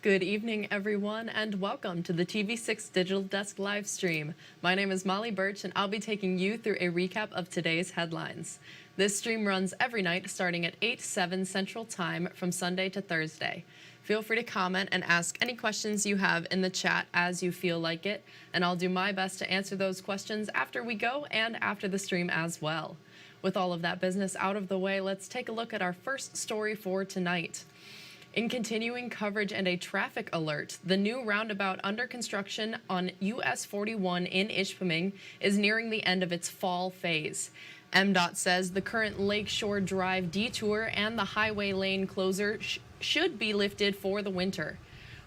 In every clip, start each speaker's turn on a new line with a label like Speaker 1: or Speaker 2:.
Speaker 1: Good evening, everyone, and welcome to the TV6 Digital Desk live stream. My name is Molly Birch, and I'll be taking you through a recap of today's headlines. This stream runs every night starting at 8/7 Central Time from Sunday to Thursday. Feel free to comment and ask any questions you have in the chat as you feel like it, and I'll do my best to answer those questions after we go and after the stream as well. With all of that business out of the way, let's take a look at our first story for tonight. In continuing coverage and a traffic alert, the new roundabout under construction on US 41 in Ishpeming is nearing the end of its fall phase. MDOT says the current Lakeshore Drive detour and the highway lane closer should be lifted for the winter.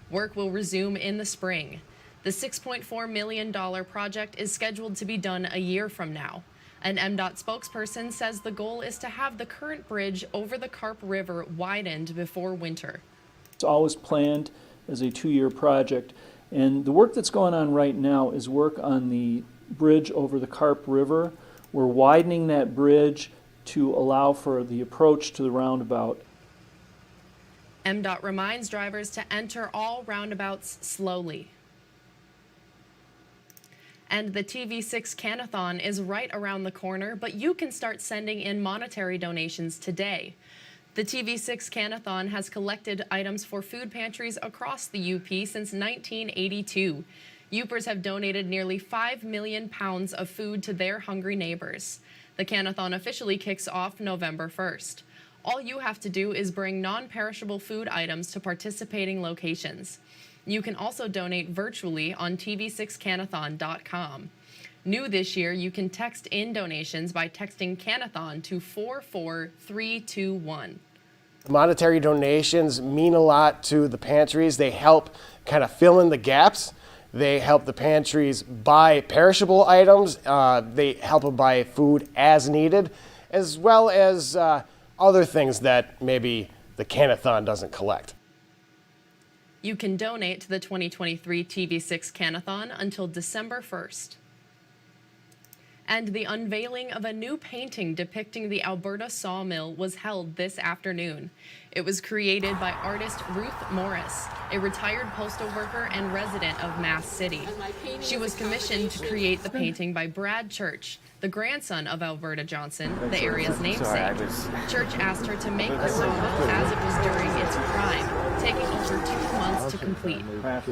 Speaker 1: Work will resume in the spring. The $6.4 million project is scheduled to be done a year from now. An MDOT spokesperson says the goal is to have the current bridge over the Carp River widened before winter.
Speaker 2: It's always planned as a 2-year project, and the work that's going on right now is work on the bridge over the Carp River. We're widening that bridge to allow for the approach to the roundabout.
Speaker 1: MDOT reminds drivers to enter all roundabouts slowly. And the TV6 Canathon is right around the corner, but you can start sending in monetary donations today. The TV6 Canathon has collected items for food pantries across the UP since 1982. Upers have donated nearly 5 million pounds of food to their hungry neighbors. The Canathon officially kicks off November 1st. All you have to do is bring non-perishable food items to participating locations. You can also donate virtually on tv6canathon.com. New this year, you can text in donations by texting Canathon to 44321.
Speaker 3: Monetary donations mean a lot to the pantries. They help kind of fill in the gaps. They help the pantries buy perishable items. They help them buy food as needed, as well as other things that maybe the Canathon doesn't collect.
Speaker 1: You can donate to the 2023 TV6 Canathon until December 1st. And the unveiling of a new painting depicting the Alberta sawmill was held this afternoon. It was created by artist Ruth Morris, a retired postal worker and resident of Mass City. She was commissioned to create the painting by Brad Church, the grandson of Alberta Johnson, the area's namesake. Church asked her to make the sawmill as it was during its prime, taking over 2 months to complete.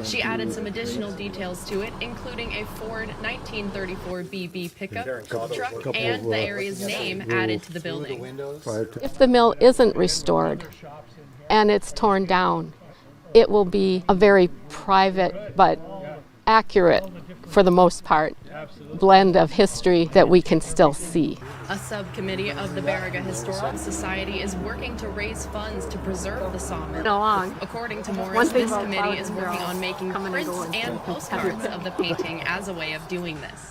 Speaker 1: She added some additional details to it, including a Ford 1934 BB pickup truck and the area's name added to the building.
Speaker 4: If the mill isn't restored and it's torn down, it will be a very private but accurate, for the most part, blend of history that we can still see.
Speaker 1: A subcommittee of the Baraga Historical Society is working to raise funds to preserve the sawmill. According to Morris, this committee is working on making prints and postcards of the painting as a way of doing this.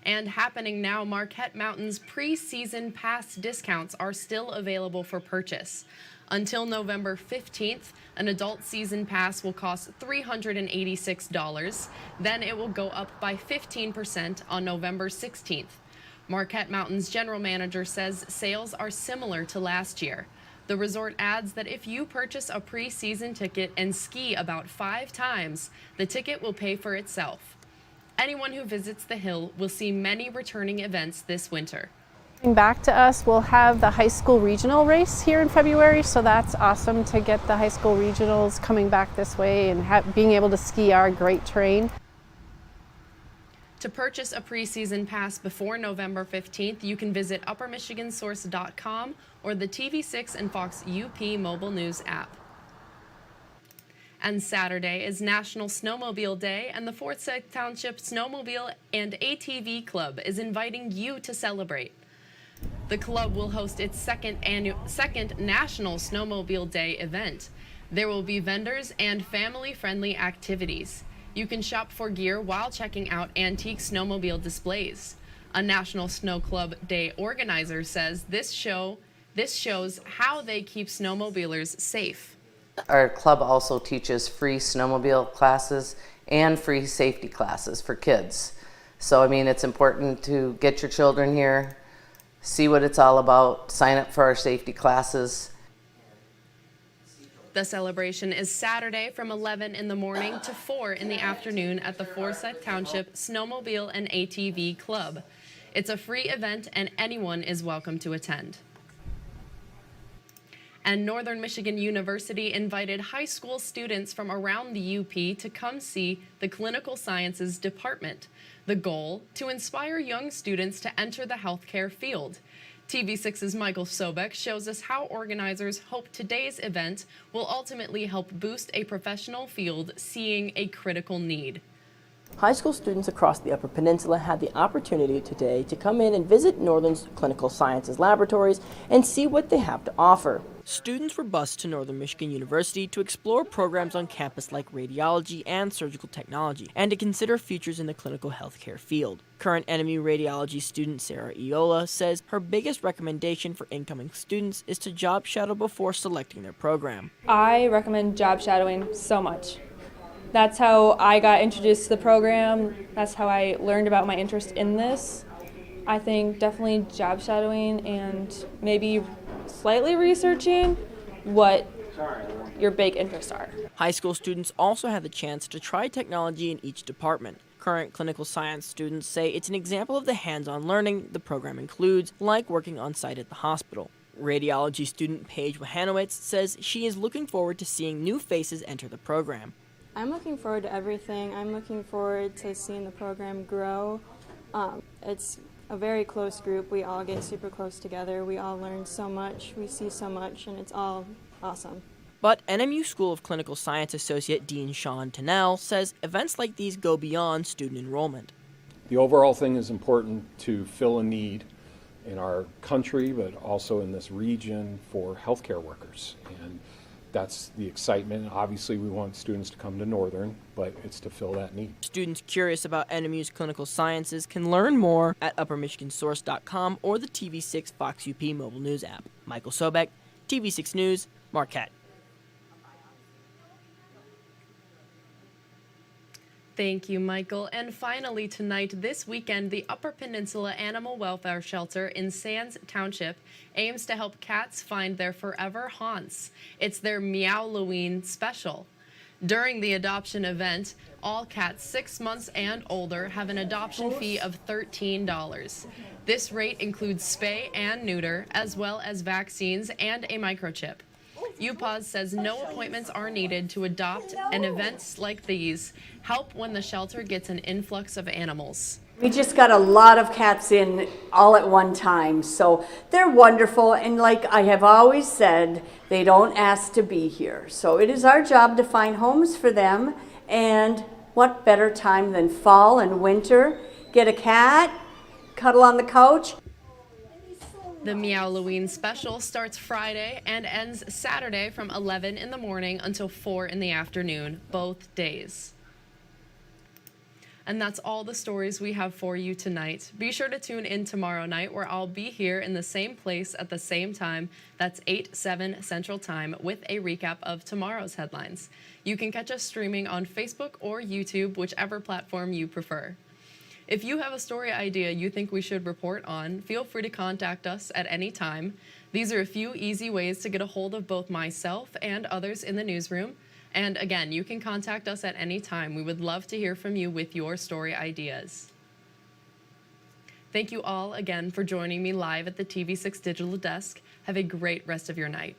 Speaker 1: And happening now, Marquette Mountain's pre-season pass discounts are still available for purchase. Until November 15th, an adult season pass will cost $386. Then it will go up by 15% on November 16th. Marquette Mountain's general manager says sales are similar to last year. The resort adds that if you purchase a pre-season ticket and ski about 5 times, the ticket will pay for itself. Anyone who visits the Hill will see many returning events this winter.
Speaker 5: Back to us, we'll have the high school regional race here in February, so that's awesome to get the high school regionals coming back this way and being able to ski our great terrain.
Speaker 1: To purchase a preseason pass before November 15th, you can visit uppermichigansource.com or the TV6 and Fox UP mobile news app. And Saturday is National Snowmobile Day, and the Forsyth Township Snowmobile and ATV Club is inviting you to celebrate. The club will host its second National Snowmobile Day event. There will be vendors and family-friendly activities. You can shop for gear while checking out antique snowmobile displays. A National Snow Club Day organizer says this shows how they keep snowmobilers safe.
Speaker 6: Our club also teaches free snowmobile classes and free safety classes for kids. So, I mean, it's important to get your children here, see what it's all about, sign up for our safety classes.
Speaker 1: The celebration is Saturday from 11 in the morning to 4 in the afternoon at the Forsyth Township Snowmobile and ATV Club. It's a free event and anyone is welcome to attend. And Northern Michigan University invited high school students from around the UP to come see the Clinical Sciences Department. The goal, to inspire young students to enter the healthcare field. TV6's Michael Sobek shows us how organizers hope today's event will ultimately help boost a professional field seeing a critical need.
Speaker 7: High school students across the Upper Peninsula had the opportunity today to come in and visit Northern's Clinical Sciences laboratories and see what they have to offer.
Speaker 8: Students were bused to Northern Michigan University to explore programs on campus like radiology and surgical technology, and to consider futures in the clinical healthcare field. Current NMU radiology student Sarah Iola says her biggest recommendation for incoming students is to job shadow before selecting their program.
Speaker 9: I recommend job shadowing so much. That's how I got introduced to the program. That's how I learned about my interest in this. I think definitely job shadowing and maybe slightly researching what your big interests are.
Speaker 8: High school students also had the chance to try technology in each department. Current clinical science students say it's an example of the hands-on learning the program includes, like working on site at the hospital. Radiology student Paige Wahanowitz says she is looking forward to seeing new faces enter the program.
Speaker 10: I'm looking forward to everything. I'm looking forward to seeing the program grow. It's a very close group. We all get super close together. We all learn so much. We see so much, and it's all awesome.
Speaker 8: But NMU School of Clinical Science Associate Dean Sean Tennell says events like these go beyond student enrollment.
Speaker 11: The overall thing is important to fill a need in our country, but also in this region for healthcare workers. And that's the excitement. Obviously, we want students to come to Northern, but it's to fill that need.
Speaker 8: Students curious about NMU's clinical sciences can learn more at uppermichigansource.com or the TV6 Fox UP mobile news app. Michael Sobek, TV6 News, Marquette.
Speaker 1: Thank you, Michael. And finally tonight, this weekend, the Upper Peninsula Animal Welfare Shelter in Sands Township aims to help cats find their forever haunts. It's their Meowloween special. During the adoption event, all cats 6 months and older have an adoption fee of $13. This rate includes spay and neuter, as well as vaccines and a microchip. UPAWS says no appointments are needed to adopt, and events like these help when the shelter gets an influx of animals.
Speaker 12: We just got a lot of cats in all at one time, so they're wonderful, and like I have always said, they don't ask to be here. So it is our job to find homes for them, and what better time than fall and winter? Get a cat, cuddle on the couch.
Speaker 1: The Meowloween special starts Friday and ends Saturday from 11 in the morning until 4 in the afternoon, both days. And that's all the stories we have for you tonight. Be sure to tune in tomorrow night, where I'll be here in the same place at the same time. That's 8/7 Central Time with a recap of tomorrow's headlines. You can catch us streaming on Facebook or YouTube, whichever platform you prefer. If you have a story idea you think we should report on, feel free to contact us at any time. These are a few easy ways to get a hold of both myself and others in the newsroom. And again, you can contact us at any time. We would love to hear from you with your story ideas. Thank you all again for joining me live at the TV6 Digital Desk. Have a great rest of your night.